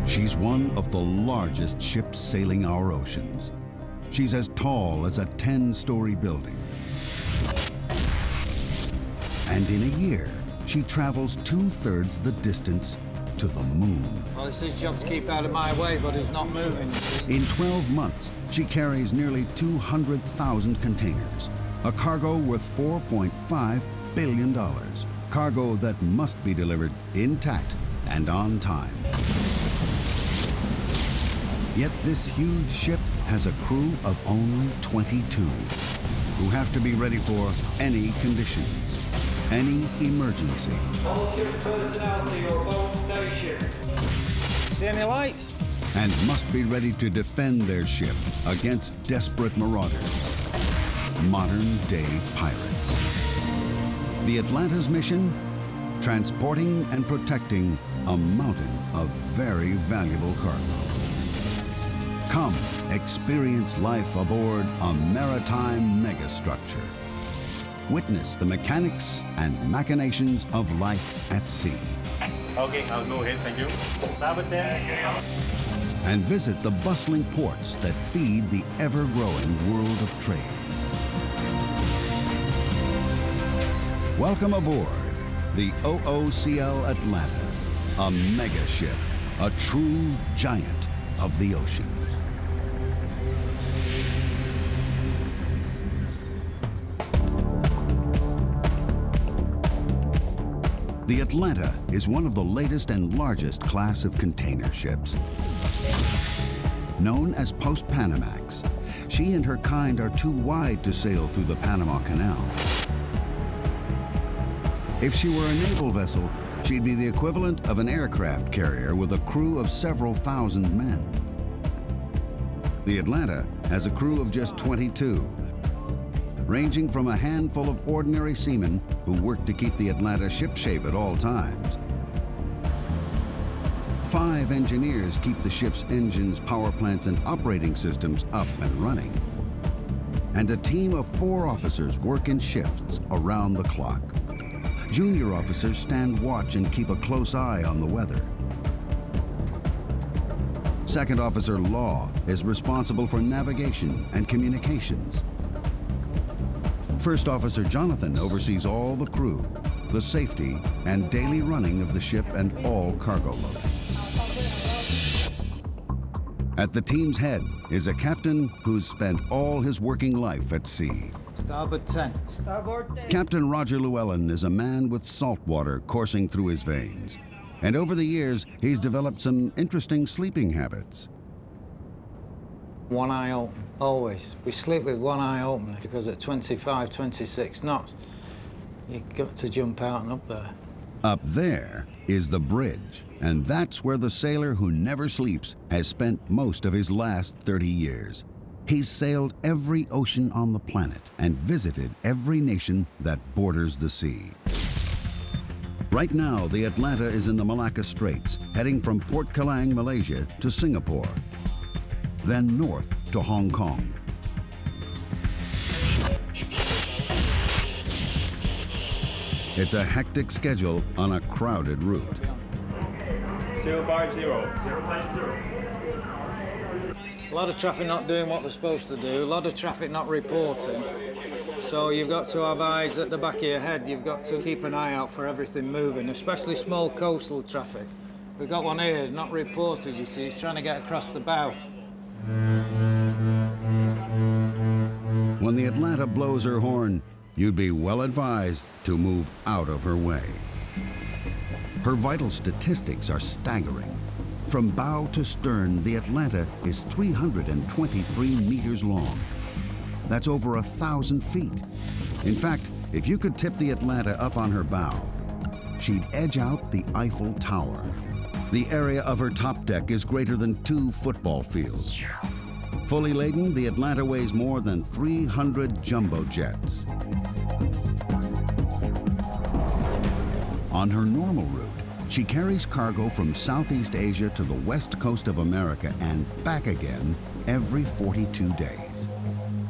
She's one of the largest ships sailing our oceans. She's as tall as a 10-story building. And in a year, she travels 2/3 the distance to the moon. Well, it's his job to keep out of my way, but he's not moving. In 12 months, she carries nearly 200,000 containers, a cargo worth $4.5 billion. Cargo that must be delivered intact and on time. Yet this huge ship has a crew of only 22 who have to be ready for any conditions, any emergency. All ship personnel to your boat station. See any lights? And must be ready to defend their ship against desperate marauders, modern-day pirates. The Atlanta's mission? Transporting and protecting a mountain of very valuable cargo. Come, experience life aboard a maritime megastructure. Witness the mechanics and machinations of life at sea. Okay, I'll go ahead, thank you. Starboard 10. And visit the bustling ports that feed the ever-growing world of trade. Welcome aboard the OOCL Atlanta, a mega ship, a true giant of the ocean. The Atlanta is one of the latest and largest class of container ships. Known as Post-Panamax, she and her kind are too wide to sail through the Panama Canal. If she were a naval vessel, she'd be the equivalent of an aircraft carrier with a crew of several thousand men. The Atlanta has a crew of just 22, ranging from a handful of ordinary seamen who work to keep the Atlanta shipshape at all times. 5 engineers keep the ship's engines, power plants, and operating systems up and running. And a team of 4 officers work in shifts around the clock. Junior officers stand watch and keep a close eye on the weather. Second Officer Law is responsible for navigation and communications. First Officer Jonathan oversees all the crew, the safety, and daily running of the ship and all cargo loading. At the team's head is a captain who's spent all his working life at sea. Starboard 10. Starboard 10. Captain Roger Llewellyn is a man with salt water coursing through his veins. And over the years, he's developed some interesting sleeping habits. One eye open, always. We sleep with one eye open because at 25, 26 knots, you've got to jump out and up there. Up there is the bridge, and that's where the sailor who never sleeps has spent most of his last 30 years. He's sailed every ocean on the planet and visited every nation that borders the sea. Right now, the Atlanta is in the Malacca Straits, heading from Port Kelang, Malaysia, to Singapore, then north to Hong Kong. It's a hectic schedule on a crowded route. 050. A lot of traffic not doing what they're supposed to do, a lot of traffic not reporting. So you've got to have eyes at the back of your head. You've got to keep an eye out for everything moving, especially small coastal traffic. We've got one here, not reported, you see. He's trying to get across the bow. When the Atlanta blows her horn, you'd be well advised to move out of her way. Her vital statistics are staggering. From bow to stern, the Atlanta is 323 meters long. That's over 1,000 feet. In fact, if you could tip the Atlanta up on her bow, she'd edge out the Eiffel Tower. The area of her top deck is greater than 2 football fields. Fully laden, the Atlanta weighs more than 300 jumbo jets. On her normal route, she carries cargo from Southeast Asia to the west coast of America and back again every 42 days.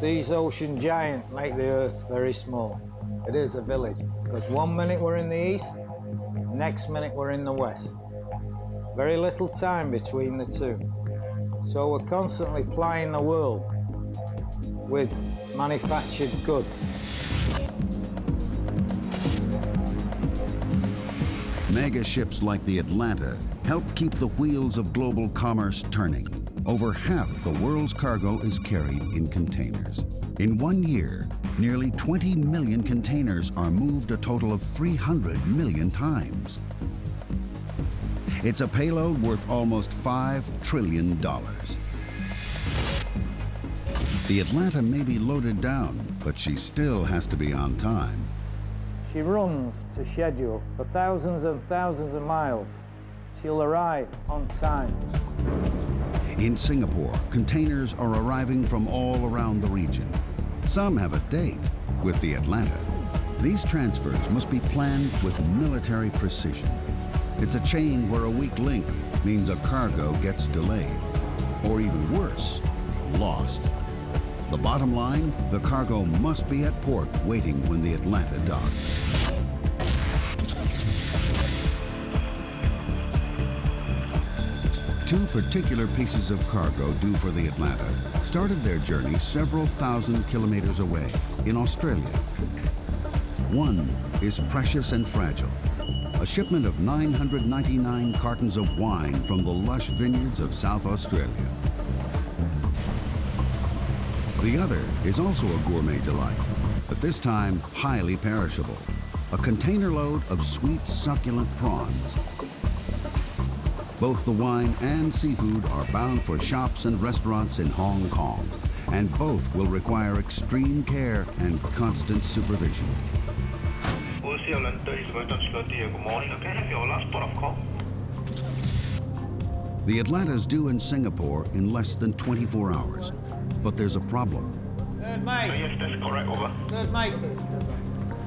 These ocean giants make the Earth very small. It is a village, because one minute we're in the east, Next minute we're in the West. Very little time between the two. So we're constantly plying the world with manufactured goods. Megaships like the Atlanta help keep the wheels of global commerce turning. Over half the world's cargo is carried in containers. In 1 year, nearly 20 million containers are moved a total of 300 million times. It's a payload worth almost $5 trillion. The Atlanta may be loaded down, but she still has to be on time. She runs to schedule for thousands and thousands of miles. She'll arrive on time. In Singapore, containers are arriving from all around the region. Some have a date. With the Atlanta, these transfers must be planned with military precision. It's a chain where a weak link means a cargo gets delayed, or even worse, lost. The bottom line, the cargo must be at port waiting when the Atlanta docks. Two particular pieces of cargo due for the Atlanta started their journey several thousand kilometers away in Australia. One is precious and fragile, a shipment of 999 cartons of wine from the lush vineyards of South Australia. The other is also a gourmet delight, but this time highly perishable, a container load of sweet, succulent prawns. Both the wine and seafood are bound for shops and restaurants in Hong Kong, and both will require extreme care and constant supervision. OOCL is good morning. Can I have your last port of call? The Atlanta's due in Singapore in less than 24 hours, but there's a problem. Third mate. Yes, that's correct, over. Third mate.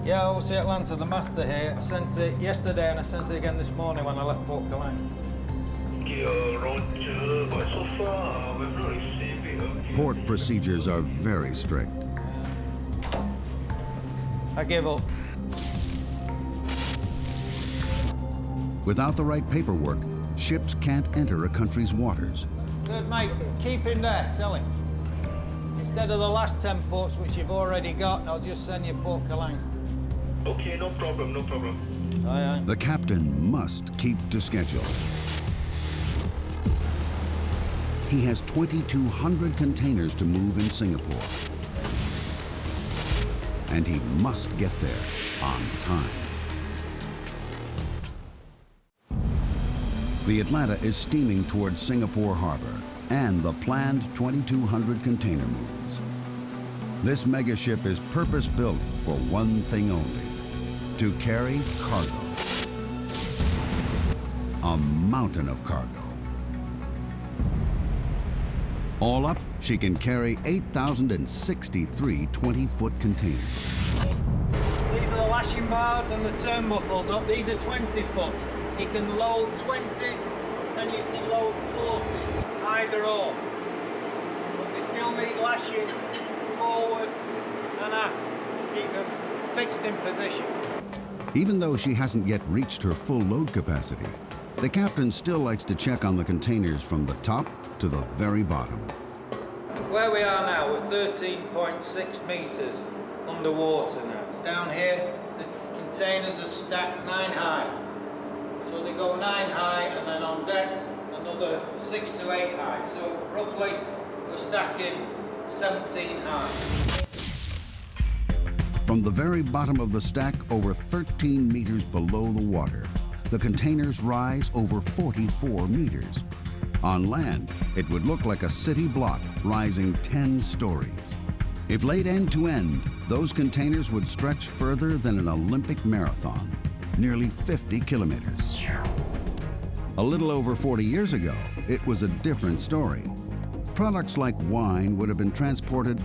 Yeah, OOCL Atlanta, the master here. I sent it yesterday and I sent it again this morning when I left Port Calais. Roger, but so far we've not received it. Port procedures are very strict. I give up. Without the right paperwork, ships can't enter a country's waters. Third mate, keep him there, tell him. Instead of the last 10 ports which you've already got, I'll just send you Port Calais. Okay, no problem, no problem. Aye, aye. The captain must keep to schedule. He has 2,200 containers to move in Singapore. And he must get there on time. The Atlanta is steaming towards Singapore Harbor and the planned 2,200 container moves. This megaship is purpose-built for one thing only: to carry cargo. A mountain of cargo. All up, she can carry 8,063 20-foot containers. These are the lashing bars and the turnbuckles. These are 20 foot. You can load 20s and you can load 40s, either or. But they still need lashing forward and aft to keep them fixed in position. Even though she hasn't yet reached her full load capacity, the captain still likes to check on the containers from the top to the very bottom. Where we are now, we're 13.6 metres underwater now. Down here, the containers are stacked 9 high. So they go 9 high and then on deck another 6 to 8 high. So roughly we're stacking 17 high. From the very bottom of the stack, over 13 meters below the water, the containers rise over 44 meters. On land, it would look like a city block rising 10 stories. If laid end to end, those containers would stretch further than an Olympic marathon, nearly 50 kilometers. A little over 40 years ago, it was a different story. Products like wine would have been transported